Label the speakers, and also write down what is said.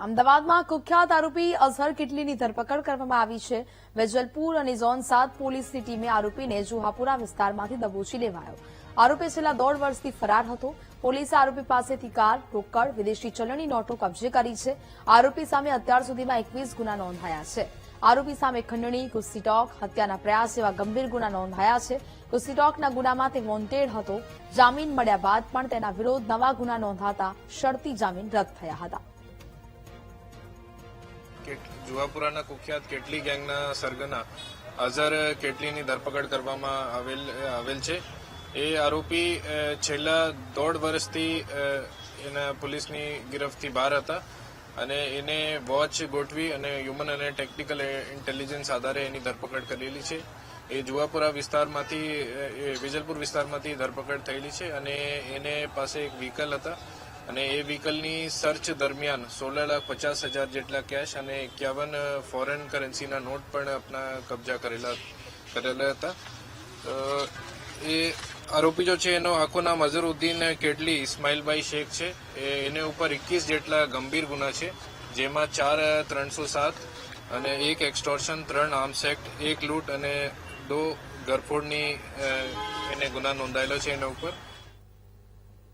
Speaker 1: અમદાવાદમાં કુખ્યાત આરોપી અઝહર કિટલીની ધરપકડ કરવામાં આવી છે. વેજલપુર અને ઝોન 7 પોલીસની ટીમે આરોપીને જુહાપુરા વિસ્તારમાંથી દબોચી લેવાયો. આરોપી છેલ્લા 1.5 વર્ષથી ફરાર હતો. પોલીસે આરોપી પાસેથી કાર, રોકડ, વિદેશી ચલણી નોટો કબજે કરી છે. આરોપી સામે અત્યાર સુધીમાં 21 ગુના નોંધાયા છે. આરોપી સામે ખંડણી, ગુસ્સીટોક, હત્યાના પ્રયાસ જેવા ગંભીર ગુના નોંધાયા છે. ગુસ્સીટોકના ગુનામાં તે વોન્ટેડ હતો. જામીન મળ્યા બાદ પણ તેના વિરુદ્ધ નવા ગુના નોંધાતા શરતી જામીન રદ થયા હતા.
Speaker 2: જુહાપુરાના કુખ્યાત કેટલી ગેંગના સરગના અઝહર કેટલીની ધરપકડ કરવામાં આવેલ છે. એ આરોપી છેલ્લા 1.5 વર્ષથી એના પોલીસની ગિરફથી બહાર હતા અને એને વોચ ગોઠવી અને હ્યુમન અને ટેકનિકલ ઇન્ટેલિજન્સ આધારે એની ધરપકડ કરેલી છે. એ જુહાપુરા વિસ્તારમાંથી વેજલપુર વિસ્તારમાંથી ધરપકડ થયેલી છે અને એને પાસે એક વ્હીકલ હતા અને એ વ્હીકલની સર્ચ દરમિયાન 16,50,000 જેટલા કેશ અને 51 ફોરેન કરન્સીના નોટ પણ આપના કબજા કરેલા હતા. એ આરોપી જો છે એનો આખું નામ અઝહરુદ્દીન કેટલી ઇસ્માઇલભાઈ શેખ છે. એને ઉપર 21 જેટલા ગંભીર ગુના છે, જેમાં 4 307 અને 1 એક્સટોર્શન, 3 આર્મ્સ એક્ટ, 1 લૂંટ અને 2 ગરફોડની એને ગુના નોંધાયેલો છે એના ઉપર.